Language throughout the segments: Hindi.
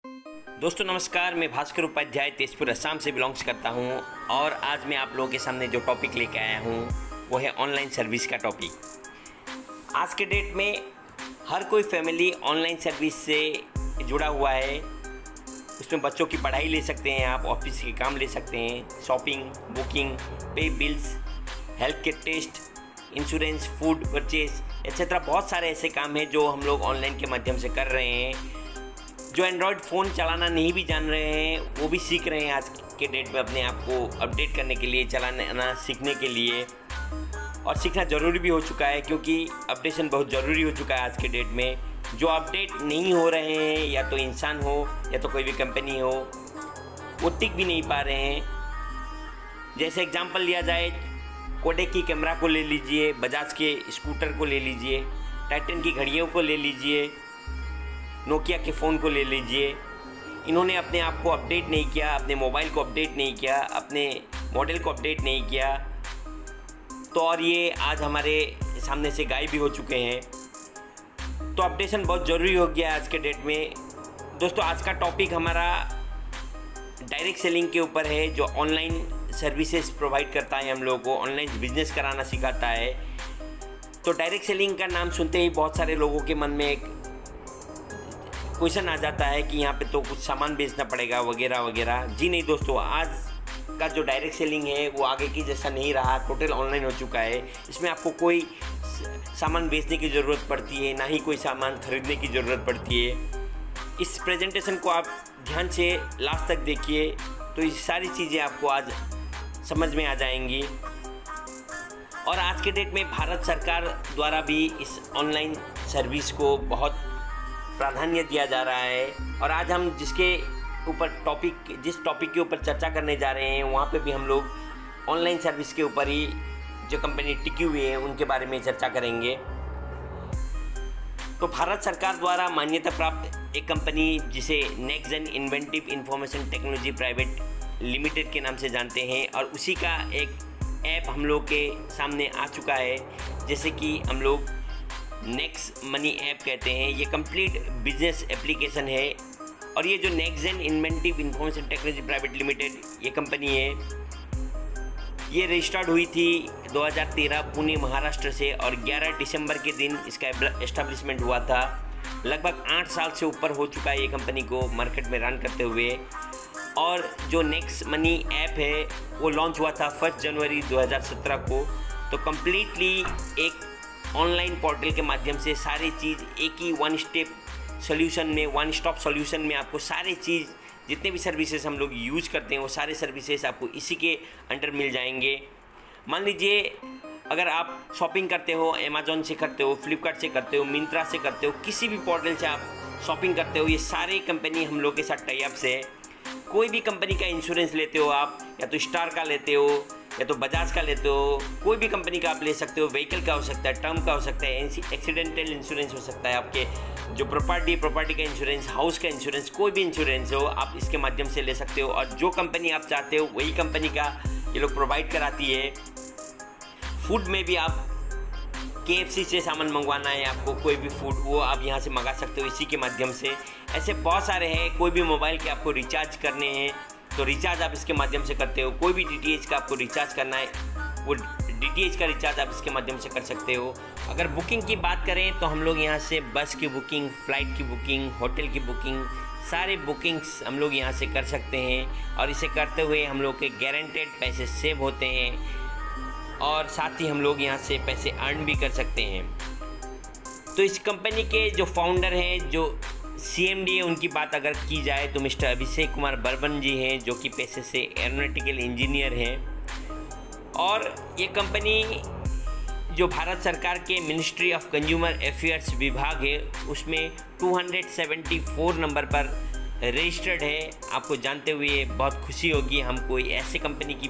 दोस्तों नमस्कार, मैं भास्कर उपाध्याय तेजपुर असम से बिलोंग्स करता हूं और आज मैं आप लोगों के सामने जो टॉपिक लेके आया हूं वो है ऑनलाइन सर्विस का टॉपिक। आज के डेट में हर कोई फैमिली ऑनलाइन सर्विस से जुड़ा हुआ है। उसमें बच्चों की पढ़ाई ले सकते हैं, आप ऑफिस के काम ले सकते हैं, shopping, booking, pay bills, health के test, insurance, food purchase etcetera. बहुत सारे ऐसे काम हैं जो हम लोग ऑनलाइन के माध्यम से कर रहे हैं। जो एंड्रॉयड फ़ोन चलाना नहीं भी जान रहे हैं वो भी सीख रहे हैं आज के डेट में, अपने आप को अपडेट करने के लिए, चलाना सीखने के लिए। और सीखना ज़रूरी भी हो चुका है क्योंकि अपडेशन बहुत ज़रूरी हो चुका है आज के डेट में। जो अपडेट नहीं हो रहे हैं, या तो इंसान हो या तो कोई भी कंपनी हो, वो टिक भी नहीं पा रहे हैं। जैसे एग्जांपल लिया जाए, कोडेक की कैमरा को ले लीजिए, बजाज के स्कूटर को ले लीजिए, टाइटन की घड़ियों को ले लीजिए, नोकिया के फ़ोन को ले लीजिए। इन्होंने अपने आप को अपडेट नहीं किया, अपने मोबाइल को अपडेट नहीं किया, अपने मॉडल को अपडेट नहीं किया, तो और ये आज हमारे सामने से गायब भी हो चुके हैं। तो अपडेशन बहुत ज़रूरी हो गया आज के डेट में। दोस्तों आज का टॉपिक हमारा डायरेक्ट सेलिंग के ऊपर है, जो ऑनलाइन सर्विसेज प्रोवाइड करता है, हम लोगों को ऑनलाइन बिजनेस कराना सिखाता है। तो डायरेक्ट सेलिंग का नाम सुनते ही बहुत सारे लोगों के मन में एक क्वेश्चन आ जाता है कि यहाँ पे तो कुछ सामान बेचना पड़ेगा वगैरह वगैरह। जी नहीं दोस्तों, आज का जो डायरेक्ट सेलिंग है वो आगे की जैसा नहीं रहा, टोटल ऑनलाइन हो चुका है। इसमें आपको कोई सामान बेचने की ज़रूरत पड़ती है, ना ही कोई सामान खरीदने की ज़रूरत पड़ती है। इस प्रेजेंटेशन को आप ध्यान से लास्ट तक देखिए तो ये सारी चीज़ें आपको आज समझ में आ जाएंगी। और आज के डेट में भारत सरकार द्वारा भी इस ऑनलाइन सर्विस को बहुत प्राधान्य दिया जा रहा है। और आज हम जिस टॉपिक के ऊपर चर्चा करने जा रहे हैं, वहाँ पे भी हम लोग ऑनलाइन सर्विस के ऊपर ही जो कंपनी टिकी हुई है उनके बारे में चर्चा करेंगे। तो भारत सरकार द्वारा मान्यता प्राप्त एक कंपनी जिसे next gen inventive information technology private limited के नाम से जानते हैं, और उसी का एक ऐप हम लोग के सामने आ चुका है, जैसे कि हम लोग नेक्स्ट मनी ऐप कहते हैं। ये कंप्लीट बिजनेस एप्लीकेशन है। और ये जो next gen inventive information technology private limited ये कंपनी है, ये रजिस्टर्ड हुई थी 2013 पुणे महाराष्ट्र से, और 11 दिसंबर के दिन इसका एस्टेब्लिशमेंट हुआ था। लगभग 8 साल से ऊपर हो चुका है ये कंपनी को मार्केट में रन करते हुए। और जो नेक्स्ट मनी ऐप है वो लॉन्च हुआ था 1 जनवरी 2017 को। तो कम्प्लीटली एक ऑनलाइन पोर्टल के माध्यम से सारी चीज़ एक ही वन स्टॉप सॉल्यूशन में आपको सारी चीज़, जितने भी सर्विसेज हम लोग यूज़ करते हैं वो सारे सर्विसेज आपको इसी के अंडर मिल जाएंगे। मान लीजिए अगर आप शॉपिंग करते हो, अमेज़ॉन से करते हो, फ्लिपकार्ट से करते हो, मिंत्रा से करते हो, किसी भी पोर्टल से आप शॉपिंग करते हो, ये सारे कंपनी हम लोग के साथ टाई अप से। कोई भी कंपनी का इंश्योरेंस लेते हो आप, या तो स्टार का लेते हो या तो बजाज का लेते हो, कोई भी कंपनी का आप ले सकते हो। व्हीकल का हो सकता है, टर्म का हो सकता है, एक्सीडेंटल इंश्योरेंस हो सकता है, आपके जो प्रॉपर्टी का इंश्योरेंस, हाउस का इंश्योरेंस, कोई भी इंश्योरेंस हो आप इसके माध्यम से ले सकते हो। और जो कंपनी आप चाहते हो वही कंपनी का ये लोग प्रोवाइड कराती है। फूड में भी आप KFC से सामान मंगवाना है आपको, कोई भी फूड, वो आप यहाँ से मंगा सकते हो इसी के माध्यम से। ऐसे बहुत सारे हैं। कोई भी मोबाइल के आपको रिचार्ज करने हैं तो रिचार्ज आप इसके माध्यम से करते हो। कोई भी DTH का आपको रिचार्ज करना है, वो DTH का रिचार्ज आप इसके माध्यम से कर सकते हो। अगर बुकिंग की बात करें तो हम लोग यहाँ से बस की बुकिंग, फ़्लाइट की बुकिंग, होटल की बुकिंग, सारे बुकिंग्स हम लोग यहाँ से कर सकते हैं। और इसे करते हुए हम लोग के गारंटेड पैसे सेव होते हैं, और साथ ही हम लोग यहाँ से पैसे अर्न भी कर सकते हैं। तो इस कंपनी के जो फाउंडर हैं, जो CMD है, उनकी बात अगर की जाए तो मिस्टर अभिषेक कुमार बर्मन जी हैं, जो कि पेशे से एरोनॉटिकल इंजीनियर हैं। और ये कंपनी जो भारत सरकार के मिनिस्ट्री ऑफ कंज्यूमर अफेयर्स विभाग है उसमें 274 नंबर पर रजिस्टर्ड है। आपको जानते हुए बहुत खुशी होगी, हम कोई ऐसे कंपनी की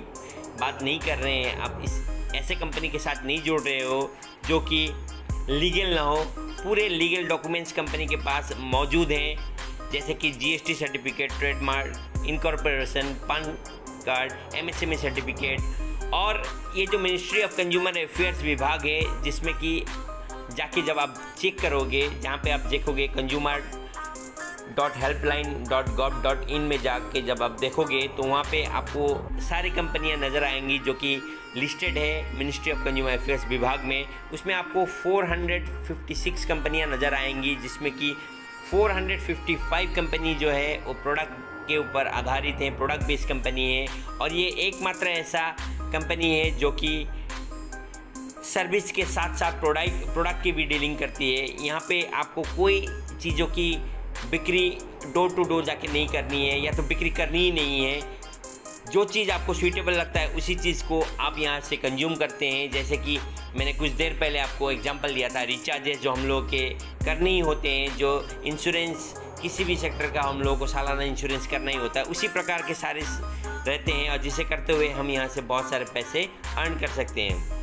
बात नहीं कर रहे हैं, आप इस ऐसे कंपनी के साथ नहीं जुड़ रहे हो जो कि लीगल ना हो। पूरे लीगल डॉक्यूमेंट्स कंपनी के पास मौजूद हैं, जैसे कि GST certificate, trademark, incorporation, pan card, MSME certificate. और ये जो मिनिस्ट्री ऑफ कंज्यूमर अफेयर्स विभाग है, जिसमें कि जाके जब आप चेक करोगे, जहाँ पे आप देखोगे कंज्यूमर .helpline.gov.in में जाके जब आप देखोगे तो वहाँ पे आपको सारी कंपनियाँ नज़र आएंगी जो कि लिस्टेड है मिनिस्ट्री ऑफ कंज्यूमर अफेयर्स विभाग में। उसमें आपको 456 कंपनियाँ नज़र आएंगी, जिसमें कि 455 कंपनी जो है वो प्रोडक्ट के ऊपर आधारित हैं, प्रोडक्ट बेस्ड कंपनी है। और ये एकमात्र ऐसा कंपनी है जो कि सर्विस के साथ साथ प्रोडक्ट की भी डीलिंग करती है। यहाँ पे आपको कोई चीज़ों की बिक्री डोर टू डोर जाके नहीं करनी है, या तो बिक्री करनी ही नहीं है। जो चीज़ आपको सूटेबल लगता है उसी चीज़ को आप यहाँ से कंज्यूम करते हैं। जैसे कि मैंने कुछ देर पहले आपको एग्जांपल दिया था, रिचार्जेस जो हम लोग के करने ही होते हैं, जो इंश्योरेंस किसी भी सेक्टर का हम लोगों को सालाना इंश्योरेंस करना ही होता है, उसी प्रकार के सारे रहते हैं, और जिसे करते हुए हम यहाँ से बहुत सारे पैसे अर्न कर सकते हैं।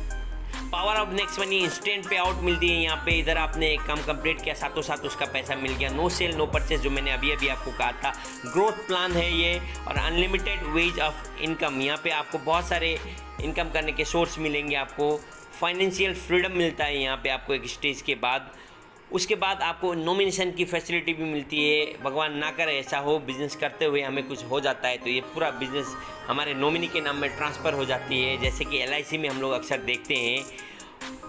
Power of next money instant पे आउट मिलती है यहाँ पे। इधर आपने एक काम कंप्लीट किया, साथों साथ उसका पैसा मिल गया। नो सेल नो परचेज जो मैंने अभी आपको कहा था, ग्रोथ प्लान है ये। और अनलिमिटेड वेज ऑफ इनकम, यहाँ पे आपको बहुत सारे इनकम करने के सोर्स मिलेंगे। आपको फाइनेंशियल फ्रीडम मिलता है यहाँ पे आपको एक स्टेज के बाद। उसके बाद आपको नॉमिनेशन की फैसिलिटी भी मिलती है। भगवान ना करे ऐसा हो, बिज़नेस करते हुए हमें कुछ हो जाता है तो ये पूरा बिज़नेस हमारे नॉमिनी के नाम में ट्रांसफ़र हो जाती है, जैसे कि LIC में हम लोग अक्सर देखते हैं।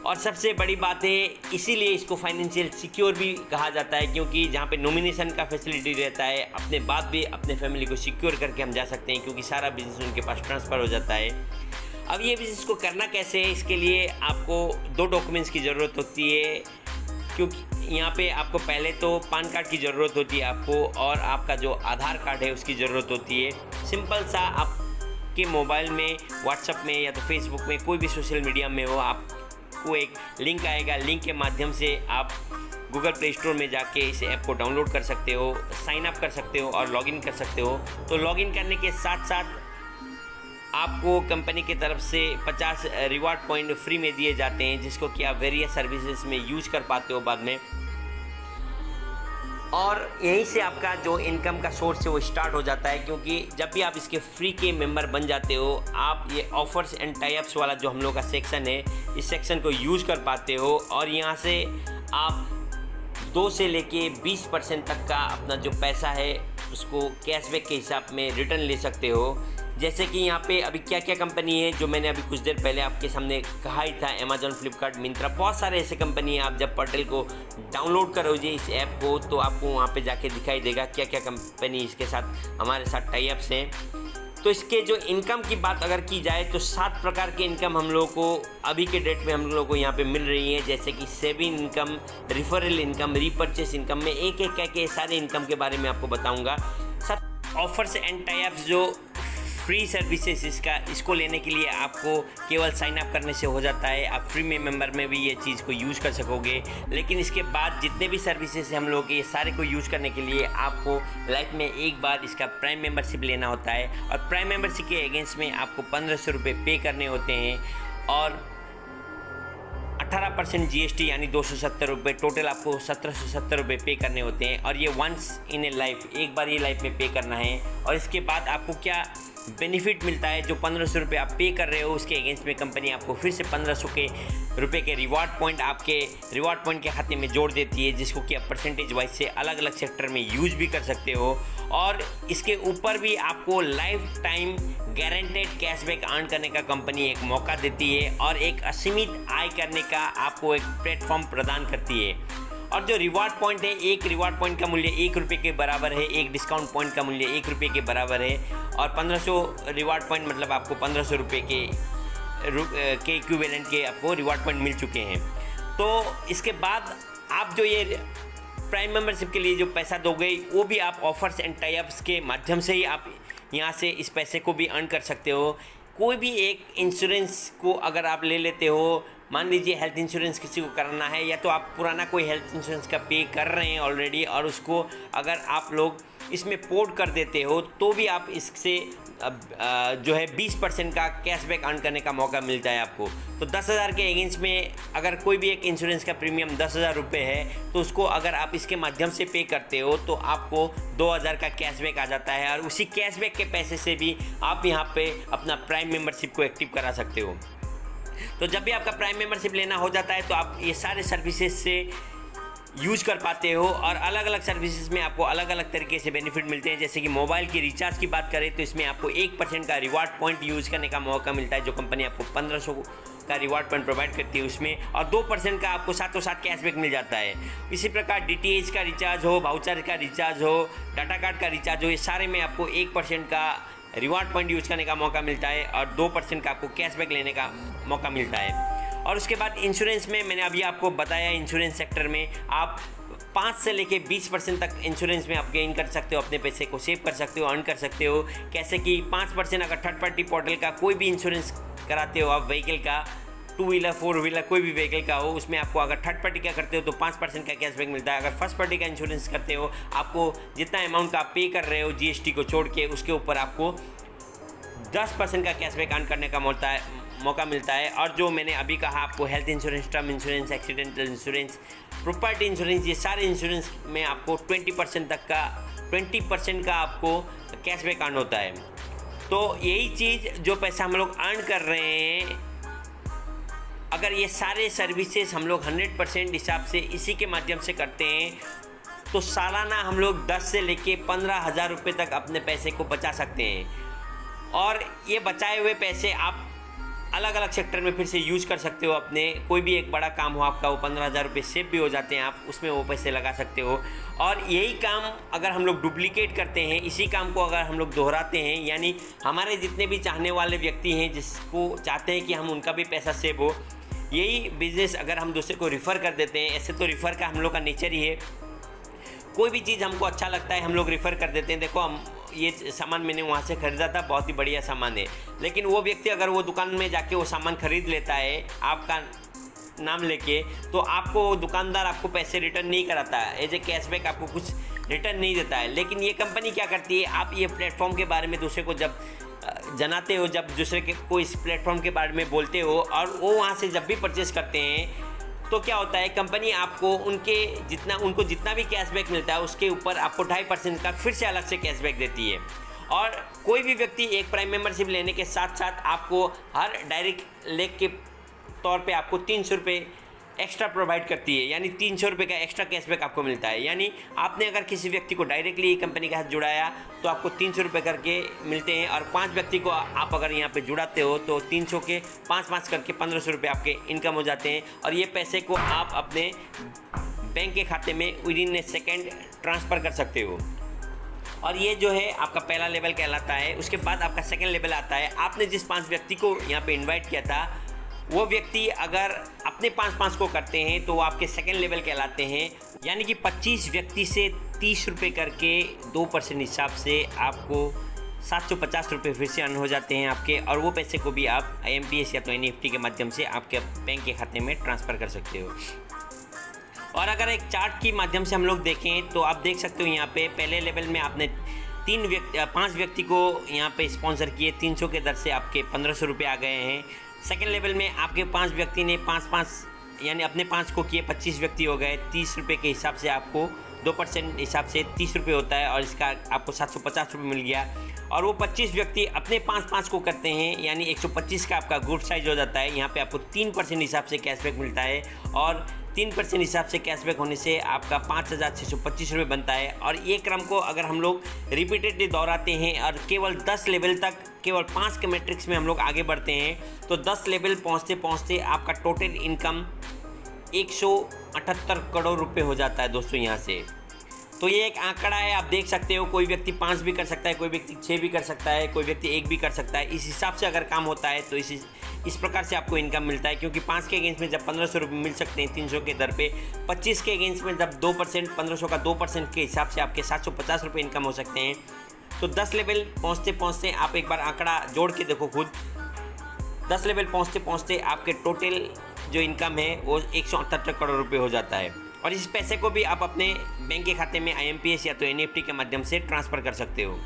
और सबसे बड़ी बात है, इसीलिए इसको फाइनेंशियल सिक्योर भी कहा जाता है, क्योंकि जहाँ पे नॉमिनेशन का फैसिलिटी रहता है, अपने बाद भी अपने फैमिली को सिक्योर करके हम जा सकते हैं, क्योंकि सारा बिज़नेस उनके पास ट्रांसफ़र हो जाता है। अब ये बिज़नेस को करना कैसे है, इसके लिए आपको 2 डॉक्यूमेंट्स की ज़रूरत होती है, क्योंकि यहाँ पे आपको पहले तो पैन कार्ड की ज़रूरत होती है आपको, और आपका जो आधार कार्ड है उसकी ज़रूरत होती है। सिंपल सा आपके मोबाइल में, व्हाट्सएप में या तो फेसबुक में, कोई भी सोशल मीडिया में हो, आपको एक लिंक आएगा। लिंक के माध्यम से आप गूगल प्ले स्टोर में जाके इस ऐप को डाउनलोड कर सकते हो, साइन अप कर सकते हो और लॉगिन कर सकते हो। तो लॉगिन करने के साथ साथ आपको कंपनी की तरफ से 50 रिवार्ड पॉइंट फ्री में दिए जाते हैं, जिसको कि आप वेरियस सर्विसेज में यूज कर पाते हो बाद में। और यहीं से आपका जो इनकम का सोर्स है वो स्टार्ट हो जाता है, क्योंकि जब भी आप इसके फ्री के मेंबर बन जाते हो, आप ये ऑफर्स एंड टाइप्स वाला जो हम लोग का सेक्शन है, इस सेक्शन को यूज कर पाते हो। और यहाँ से आप 2 से लेके 20% तक का अपना जो पैसा है उसको कैशबैक के हिसाब में रिटर्न ले सकते हो। जैसे कि यहाँ पे अभी क्या क्या कंपनी है जो मैंने अभी कुछ देर पहले आपके सामने कहा ही था, अमेजॉन, फ्लिपकार्ट, मिंत्रा, बहुत सारे ऐसे कंपनी है। आप जब पोर्टल को डाउनलोड करोगे इस ऐप को, तो आपको वहाँ पे जाके दिखाई देगा क्या क्या कंपनी इसके साथ हमारे साथ टाई अप्स हैं। तो इसके जो इनकम की बात अगर की जाए तो 7 प्रकार के इनकम हम लोगों को अभी के डेट में हम लोगों को यहाँ पे मिल रही है, जैसे कि saving income, referral income, repurchase income. में एक एक करके सारे इनकम के बारे में आपको बताऊँगा। सब ऑफर्स एंड टाई अप्स जो फ्री सर्विसेज इसको लेने के लिए आपको केवल साइन अप करने से हो जाता है। आप फ्री में मेंबर में भी ये चीज़ को यूज़ कर सकोगे, लेकिन इसके बाद जितने भी सर्विसेज हम लोग ये सारे को यूज़ करने के लिए आपको लाइफ में एक बार इसका प्राइम मेंबरशिप लेना होता है। और प्राइम मेंबरशिप के अगेंस्ट में आपको 1500 रुपये पे करने होते हैं, और 18% GST यानी 270 रुपये, टोटल आपको 1770 रुपये पे करने होते हैं। और ये वंस इन ए लाइफ, एक बार ये लाइफ में पे करना है। और इसके बाद आपको क्या बेनिफिट मिलता है, जो 1500 रुपये आप पे कर रहे हो उसके अगेंस्ट में कंपनी आपको फिर से 1500 के रुपये के रिवार्ड पॉइंट आपके रिवार्ड पॉइंट के खाते में जोड़ देती है, जिसको कि आप परसेंटेज वाइज से अलग अलग सेक्टर में यूज भी कर सकते हो। और इसके ऊपर भी आपको life time guaranteed cashback earn करने का कंपनी एक मौका देती है, और एक असीमित आय करने का आपको एक प्लेटफॉर्म प्रदान करती है। और जो रिवार्ड पॉइंट है, एक रिवार्ड पॉइंट का मूल्य 1 रुपये के बराबर है, एक डिस्काउंट पॉइंट का मूल्य 1 रुपये के बराबर है। और 1500 रिवार्ड पॉइंट मतलब आपको 1500 रुपये के इक्विवेलेंट के आपको रिवार्ड पॉइंट मिल चुके हैं। तो इसके बाद आप जो ये प्राइम मेंबरशिप के लिए जो पैसा दोगे, वो भी आप ऑफर्स एंड टाई अप्स के माध्यम से ही आप यहाँ से इस पैसे को भी अर्न कर सकते हो। कोई भी एक इंश्योरेंस को अगर आप ले लेते हो, मान लीजिए हेल्थ इंश्योरेंस किसी को कराना है, या तो आप पुराना कोई हेल्थ इंश्योरेंस का पे कर रहे हैं ऑलरेडी, और उसको अगर आप लोग इसमें पोर्ट कर देते हो, तो भी आप इससे जो है 20% का कैशबैक अर्न करने का मौका मिलता है आपको। तो 10,000 के अगेंस्ट में अगर कोई भी एक इंश्योरेंस का प्रीमियम 10,000 रुपये है, तो उसको अगर आप इसके माध्यम से पे करते हो तो आपको 2,000 का कैशबैक आ जाता है, और उसी कैशबैक के पैसे से भी आप यहाँ पे अपना प्राइम मेंबरशिप को एक्टिव करा सकते हो। तो जब भी आपका प्राइम मेंबरशिप लेना हो जाता है तो आप ये सारे सर्विसेज से यूज कर पाते हो। और अलग अलग सर्विसेज में आपको अलग अलग तरीके से बेनिफिट मिलते हैं। जैसे कि मोबाइल की रिचार्ज की बात करें तो इसमें आपको 1% का रिवार्ड पॉइंट यूज़ करने का मौका मिलता है, जो कंपनी आपको 1500 का रिवार्ड पॉइंट प्रोवाइड करती है उसमें, और 2% का आपको साथों साथ कैशबैक मिल जाता है। इसी प्रकार DTH का रिचार्ज हो, वाउचर का रिचार्ज हो, डाटा कार्ड का रिचार्ज हो, ये सारे में आपको 1% का रिवार्ड पॉइंट यूज़ करने का मौका मिलता है और 2% का आपको कैशबैक लेने का मौका मिलता है। और उसके बाद इंश्योरेंस में मैंने अभी आपको बताया, इंश्योरेंस सेक्टर में आप 5 से लेके 20% तक इंश्योरेंस में आप गेन कर सकते हो, अपने पैसे को सेव कर सकते हो, अर्न कर सकते हो। कैसे कि 5% अगर थर्ड पार्टी पोर्टल का कोई भी इंश्योरेंस कराते हो आप, व्हीकल का, 2 व्हीलर 4 व्हीलर कोई भी व्हीकल का हो, उसमें आपको अगर थर्ड पार्टी का करते हो तो 5% का कैशबैक मिलता है। अगर फर्स्ट पार्टी का इंश्योरेंस करते हो, आपको जितना अमाउंट का आप पे कर रहे हो GST को छोड़ के, उसके ऊपर आपको 10% का कैशबैक अर्न करने का मौका मिलता है। और जो मैंने अभी कहा आपको, health insurance, term insurance, accidental insurance, property insurance, ये सारे इंश्योरेंस में आपको 20% का आपको कैशबैक अर्न होता है। तो यही चीज़, जो पैसा हम लोग अर्न कर रहे हैं, अगर ये सारे सर्विसेज हम लोग 100% हिसाब से इसी के माध्यम से करते हैं तो सालाना हम लोग 10 से लेके 15,000 रुपये तक अपने पैसे को बचा सकते हैं। और ये बचाए हुए पैसे आप अलग अलग सेक्टर में फिर से यूज़ कर सकते हो। अपने कोई भी एक बड़ा काम हो आपका, वो 15,000 रुपये सेव भी हो जाते हैं, आप उसमें वो पैसे लगा सकते हो। और यही काम अगर हम लोग डुप्लीकेट करते हैं, इसी काम को अगर हम लोग दोहराते हैं, यानी हमारे जितने भी चाहने वाले व्यक्ति हैं जिसको चाहते हैं कि हम उनका भी पैसा सेव हो, यही बिज़नेस अगर हम दूसरे को रिफ़र कर देते हैं, ऐसे तो रिफ़र का हम लोग का नेचर ही है, कोई भी चीज़ हमको अच्छा लगता है हम लोग रिफ़र कर देते हैं। देखो, हम ये सामान मैंने वहाँ से ख़रीदा था, बहुत ही बढ़िया सामान है, लेकिन वो व्यक्ति अगर वो दुकान में जाके वो सामान ख़रीद लेता है आपका नाम लेके, तो आपको दुकानदार आपको पैसे रिटर्न नहीं कराता है, एज ए कैशबैक आपको कुछ रिटर्न नहीं देता है। लेकिन ये कंपनी क्या करती है, आप ये प्लेटफॉर्म के बारे में दूसरे को जब जनाते हो, जब दूसरे को इस प्लेटफॉर्म के बारे में बोलते हो और वो वहाँ से जब भी परचेज़ करते हैं, तो क्या होता है, कंपनी आपको उनको जितना भी कैशबैक मिलता है उसके ऊपर आपको 2.5% का फिर से अलग से कैशबैक देती है। और कोई भी व्यक्ति एक प्राइम मेंबरशिप लेने के साथ साथ आपको हर डायरेक्ट लेग के तौर पे आपको 300 रुपये एक्स्ट्रा प्रोवाइड करती है, यानी 300 रुपये का एक्स्ट्रा कैशबैक आपको मिलता है। यानी आपने अगर किसी व्यक्ति को डायरेक्टली कंपनी के साथ जुड़ाया तो आपको 300 रुपये करके मिलते हैं, और 5 व्यक्ति को आप अगर यहाँ पे जुड़ाते हो तो 300 के 5 करके 1500 रुपये आपके इनकम हो जाते हैं। और ये पैसे को आप अपने बैंक के खाते में विदिन ए सेकेंड ट्रांसफ़र कर सकते हो। और ये जो है आपका पहला लेवल कहलाता है। उसके बाद आपका सेकेंड लेवल आता है। आपने जिस 5 व्यक्ति को यहाँ पे इनवाइट किया था, वो व्यक्ति अगर अपने 5 को करते हैं तो वो आपके सेकेंड लेवल कहलाते हैं। यानी कि 25 व्यक्ति से 30 रुपये करके 2% हिसाब से आपको 750 रुपये फिर से अर्न हो जाते हैं आपके, और वो पैसे को भी आप IMPS या तो NEFT के माध्यम से आपके बैंक के खाते में ट्रांसफ़र कर सकते हो। और अगर एक चार्ट के माध्यम से हम लोग देखें तो आप देख सकते हो, यहाँ पे पहले लेवल में आपने 5 व्यक्ति को यहाँ पे स्पॉन्सर किए, 300 के दर से आपके 1500 रुपये आ गए हैं। सेकेंड लेवल में आपके 5 व्यक्ति ने 5 यानी अपने 5 को किए, 25 व्यक्ति हो गए। 30 रुपये के हिसाब से आपको 2% हिसाब से 30 रुपये होता है, और इसका आपको 750 रुपये मिल गया। और वो 25 व्यक्ति अपने 5 को करते हैं, यानी 125 का आपका ग्रुप साइज हो जाता है। यहाँ पे आपको 3% हिसाब से कैशबैक मिलता है, और 3% हिसाब से कैशबैक होने से आपका 5,625 रुपये बनता है। और ये क्रम को अगर हम लोग रिपीटेडली दोहराते हैं और केवल 10 लेवल तक, केवल 5 के मैट्रिक्स में हम लोग आगे बढ़ते हैं, तो 10 लेवल पहुँचते पहुँचते आपका टोटल इनकम 178 करोड़ रुपये हो जाता है दोस्तों यहाँ से। तो ये एक आंकड़ा है, आप देख सकते हो। कोई व्यक्ति 5 भी कर सकता है, कोई व्यक्ति 6 भी कर सकता है, कोई व्यक्ति 1 भी कर सकता है। इस हिसाब से अगर काम होता है तो इस प्रकार से आपको इनकम मिलता है। क्योंकि 5 के अगेंस्ट में जब 1500 रुपये मिल सकते हैं 300 के दर पे, 25 के अगेंस्ट में जब 2% 1500 का 2% के हिसाब से आपके 750 रुपये इनकम हो सकते हैं। तो 10 लेवल पहुँचते पहुँचते आप एक बार आंकड़ा जोड़ के देखो खुद, 10 लेवल पहुँचते पहुँचते आपके टोटल जो इनकम है वो 178 करोड़ रुपये हो जाता है। और इस पैसे को भी आप अपने बैंक के खाते में IMPS या तो NEFT के माध्यम से ट्रांसफ़र कर सकते हो।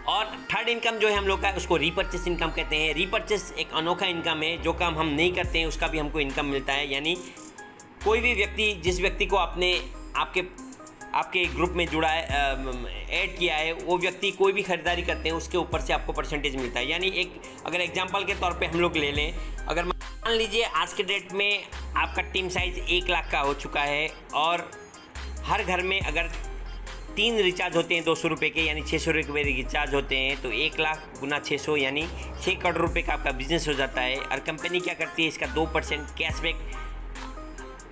और थर्ड इनकम जो है हम लोग का, उसको रीपर्चेस इनकम कहते हैं। रीपर्चेस एक अनोखा इनकम है, जो काम हम नहीं करते हैं उसका भी हमको इनकम मिलता है। यानी कोई भी व्यक्ति, जिस व्यक्ति को आपने आपके ग्रुप में जुड़ा है, ऐड किया है, वो व्यक्ति कोई भी खरीदारी करते हैं उसके ऊपर से आपको परसेंटेज मिलता है। यानी एक अगर एग्जांपल के तौर पे हम लोग ले लें, अगर मान मान लीजिए आज के डेट में आपका टीम साइज 1 लाख का हो चुका है और हर घर में अगर 3 रिचार्ज होते हैं 200 रुपये के, यानी 600 रुपये रिचार्ज होते हैं, तो 1 लाख गुना 600 यानी 6 करोड़ रुपए का आपका बिजनेस हो जाता है। और कंपनी क्या करती है, इसका 2% कैशबैक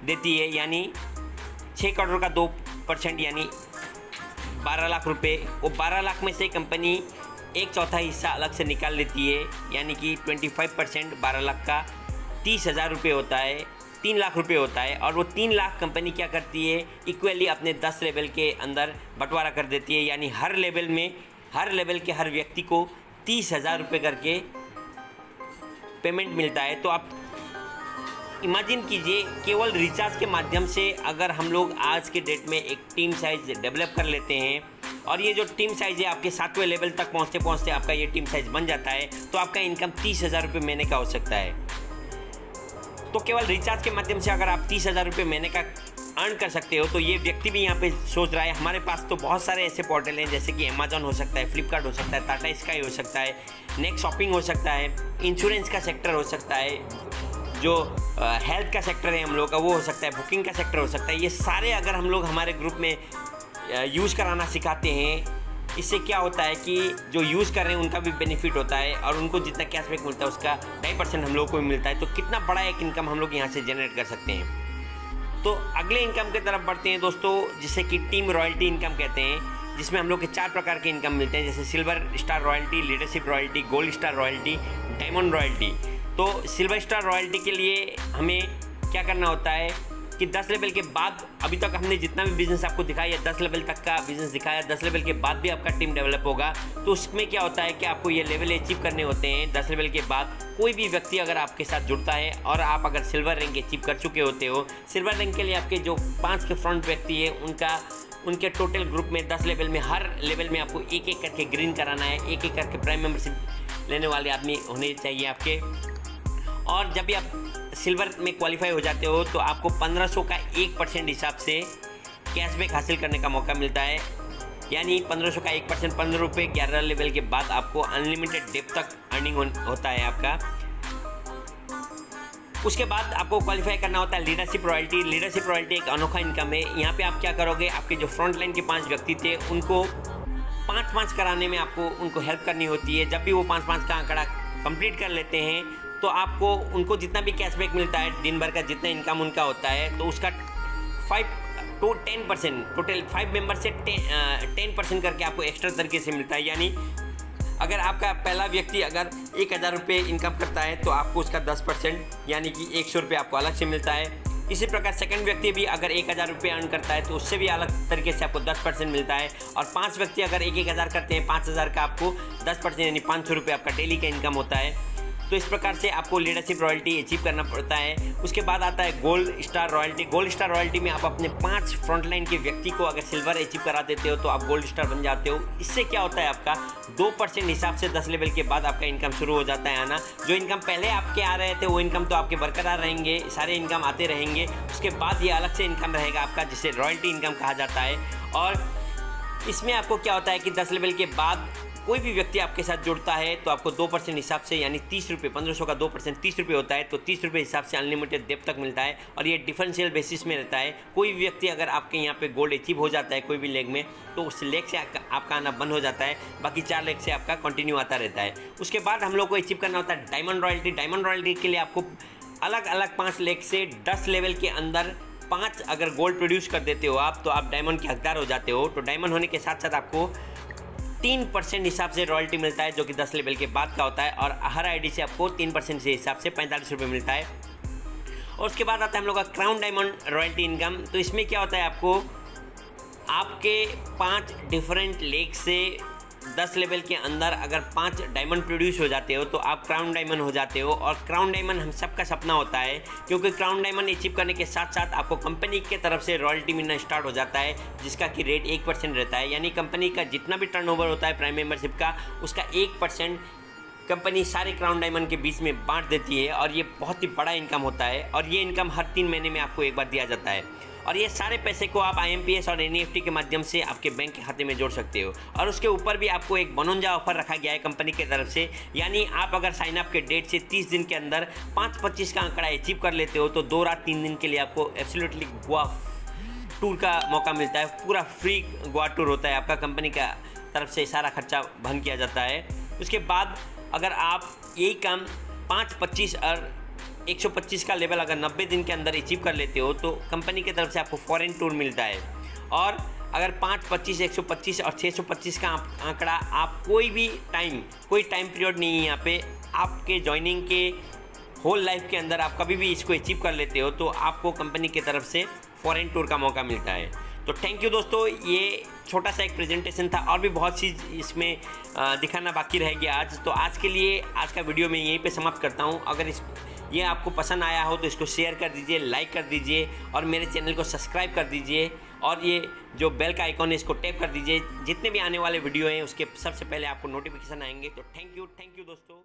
देती है, यानी 6 करोड़ का 2% यानी 12 लाख रुपए। वो 12 लाख में से कंपनी 1/4 हिस्सा अलग से निकाल लेती है, यानी कि 25% 12 लाख का 30,000 रुपये होता है, 3 लाख रुपये होता है। और वो 3 लाख कंपनी क्या करती है, इक्वली अपने 10 लेवल के अंदर बंटवारा कर देती है, यानी हर लेवल के हर व्यक्ति को 30,000 रुपये करके पेमेंट मिलता है। तो आप इमेजिन कीजिए, केवल रिचार्ज के माध्यम से अगर हम लोग आज के डेट में एक टीम साइज डेवलप कर लेते हैं और ये जो टीम साइज है आपके 7वें लेवल तक पहुँचते पहुँचते आपका ये टीम साइज बन जाता है, तो आपका इनकम 30,000 रुपये महीने का हो सकता है। तो केवल रिचार्ज के माध्यम से अगर आप 30,000 रुपये महीने का अर्न कर सकते हो, तो ये व्यक्ति भी यहाँ पे सोच रहा है। हमारे पास तो बहुत सारे ऐसे पोर्टल हैं, जैसे कि अमेजॉन हो सकता है, फ्लिपकार्ट हो सकता है, टाटा स्काई हो सकता है, नेक्स्ट शॉपिंग हो सकता है, इंश्योरेंस का सेक्टर हो सकता है, जो हेल्थ का सेक्टर है हम लोग का वो हो सकता है, बुकिंग का सेक्टर हो सकता है। ये सारे अगर हम लोग हमारे ग्रुप में यूज़ कराना सिखाते हैं, इससे क्या होता है कि जो यूज़ कर रहे हैं उनका भी बेनिफिट होता है और उनको जितना कैशबैक मिलता है उसका 2.5% हम लोग को भी मिलता है। तो कितना बड़ा एक इनकम हम लोग यहाँ से जनरेट कर सकते हैं। तो अगले इनकम की तरफ बढ़ते हैं दोस्तों, जिसे कि टीम रॉयल्टी इनकम कहते हैं, जिसमें हम लोग के 4 प्रकार के इनकम मिलते हैं, जैसे silver star royalty, leadership royalty, gold star royalty, diamond royalty. तो सिल्वर स्टार रॉयल्टी के लिए हमें क्या करना होता है कि 10 लेवल के बाद, अभी तक हमने जितना भी बिज़नेस आपको दिखाया 10 लेवल तक का बिज़नेस दिखाया, 10 लेवल के बाद भी आपका टीम डेवलप होगा। तो उसमें क्या होता है कि आपको ये लेवल अचीव करने होते हैं। 10 लेवल के बाद कोई भी व्यक्ति अगर आपके साथ जुड़ता है और आप अगर सिल्वर रैंक अचीव कर चुके होते हो, सिल्वर रैंक के लिए आपके जो 5 के फ्रंट व्यक्ति है उनके टोटल ग्रुप में 10 लेवल में हर लेवल में आपको एक एक करके ग्रीन कराना है, एक एक करके प्राइम मेंबरशिप लेने वाले आदमी होने चाहिए आपके। और जब भी आप सिल्वर में क्वालिफाई हो जाते हो तो आपको 1500 का 1% हिसाब से कैशबैक हासिल करने का मौका मिलता है, यानी 1500 का 1% 15 रुपये 11 लेवल के बाद आपको अनलिमिटेड डेप तक अर्निंग होता है आपका। उसके बाद आपको क्वालिफाई करना होता है लीडरशिप रॉयल्टी। लीडरशिप रॉयल्टी एक अनोखा इनकम है। यहाँ पे आप क्या करोगे, आपके जो फ्रंट लाइन के 5 व्यक्ति थे उनको 5-5 कराने में आपको उनको हेल्प करनी होती है। जब भी वो 5-5 का आंकड़ा कंप्लीट कर लेते हैं तो आपको उनको जितना भी कैशबैक मिलता है, दिन भर का जितना इनकम उनका होता है, तो उसका 5 to 10% टोटल 5 मेंबर से 10% करके आपको एक्स्ट्रा तरीके से मिलता है। यानी अगर आपका पहला व्यक्ति अगर 1,000 रुपये इनकम करता है तो आपको उसका 10% यानी कि 100 रुपये आपको अलग से मिलता है। इसी प्रकार सेकंड व्यक्ति भी अगर 1,000 रुपये अर्न करता है तो उससे भी अलग तरीके से आपको 10% मिलता है। और 5 व्यक्ति अगर 1,000 करते हैं, 5,000 का आपको 10% यानी 500 रुपये आपका डेली का इनकम होता है। तो इस प्रकार से आपको लीडरशिप रॉयल्टी अचीव करना पड़ता है। उसके बाद आता है gold star royalty. Gold star royalty में आप अपने 5 फ्रंटलाइन के व्यक्ति को अगर सिल्वर अचीव करा देते हो तो आप गोल्ड स्टार बन जाते हो। इससे क्या होता है, आपका 2% हिसाब से 10 लेवल के बाद आपका इनकम शुरू हो जाता है आना। जो इनकम पहले आपके आ रहे थे वो इनकम तो आपके बरकरार रहेंगे, सारे इनकम आते रहेंगे। उसके बाद ये अलग से इनकम रहेगा आपका, जिसे रॉयल्टी इनकम कहा जाता है। और इसमें आपको क्या होता है कि 10 लेवल के बाद कोई भी व्यक्ति आपके साथ जुड़ता है तो आपको 2% हिसाब से यानी 30 रुपये, 1500 का 2% 30 रुपये होता है, तो 30 रुपये हिसाब से अनलिमिटेड डेप तक मिलता है। और ये डिफरेंशियल बेसिस में रहता है। कोई भी व्यक्ति अगर आपके यहाँ पे गोल्ड अचीव हो जाता है कोई भी लेग में, तो उस लेग से आपका आना बंद हो जाता है, बाकी 4 लेग से आपका कंटिन्यू आता रहता है। उसके बाद हम लोग को अचीव करना होता है डायमंड रॉयल्टी। डायमंड रॉयल्टी के लिए आपको अलग अलग 5 लेग से 10 लेवल के अंदर 5 अगर गोल्ड प्रोड्यूस कर देते हो आप, तो आप डायमंड के हकदार हो जाते हो। तो डायमंड होने के साथ साथ आपको 3% हिसाब से रॉयल्टी मिलता है, जो कि 10 लेवल के बाद का होता है। और हर आईडी से आपको 3% से हिसाब से 45 रुपये मिलता है। और उसके बाद आता है हम लोग का क्राउन डायमंड रॉयल्टी इनकम। तो इसमें क्या होता है, आपको आपके 5 डिफरेंट लेग से 10 लेवल के अंदर अगर 5 डायमंड प्रोड्यूस हो जाते हो तो आप क्राउन डायमंड हो जाते हो। और क्राउन डायमंड हम सबका सपना होता है, क्योंकि क्राउन डायमंड अचीव करने के साथ साथ आपको कंपनी के तरफ से रॉयल्टी मिलना स्टार्ट हो जाता है, जिसका कि रेट 1% रहता है। यानी कंपनी का जितना भी टर्नओवर होता है प्राइम मेंबरशिप का, उसका 1% कंपनी सारे क्राउन डायमंड के बीच में बांट देती है। और ये बहुत ही बड़ा इनकम होता है, और ये इनकम हर 3 महीने में आपको एक बार दिया जाता है। और ये सारे पैसे को आप IMPS और NEFT के माध्यम से आपके बैंक के खाते में जोड़ सकते हो। और उसके ऊपर भी आपको एक बोनंजा ऑफर रखा गया है कंपनी की तरफ से, यानी आप अगर साइन अप के डेट से 30 दिन के अंदर 5-25 का आंकड़ा अचीव कर लेते हो तो 2 रात 3 दिन के लिए आपको एब्सोल्युटली गोवा टूर का मौका मिलता है। पूरा फ्री गोवा टूर होता है आपका, कंपनी का तरफ से सारा खर्चा वहन किया जाता है। उसके बाद अगर आप यही काम 5-25 और 125 का लेवल अगर 90 दिन के अंदर अचीव कर लेते हो तो कंपनी की तरफ से आपको फॉरेन टूर मिलता है। और अगर 5-25, 125 और 625 का आंकड़ा आप कोई टाइम पीरियड नहीं है यहाँ पे, आपके ज्वाइनिंग के होल लाइफ के अंदर आप कभी भी इसको अचीव कर लेते हो तो आपको कंपनी की तरफ से फॉरेन टूर का मौका मिलता है। तो थैंक यू दोस्तों, ये छोटा सा एक प्रेजेंटेशन था और भी बहुत चीज़ इसमें दिखाना बाकी रह गया आज। तो आज के लिए आज का वीडियो मैं यहीं पे समाप्त करता हूँ। अगर ये आपको पसंद आया हो तो इसको शेयर कर दीजिए, लाइक कर दीजिए और मेरे चैनल को सब्सक्राइब कर दीजिए और ये जो बेल का आइकॉन है इसको टैप कर दीजिए। जितने भी आने वाले वीडियो हैं उसके सबसे पहले आपको नोटिफिकेशन आएंगे। तो थैंक यू दोस्तों।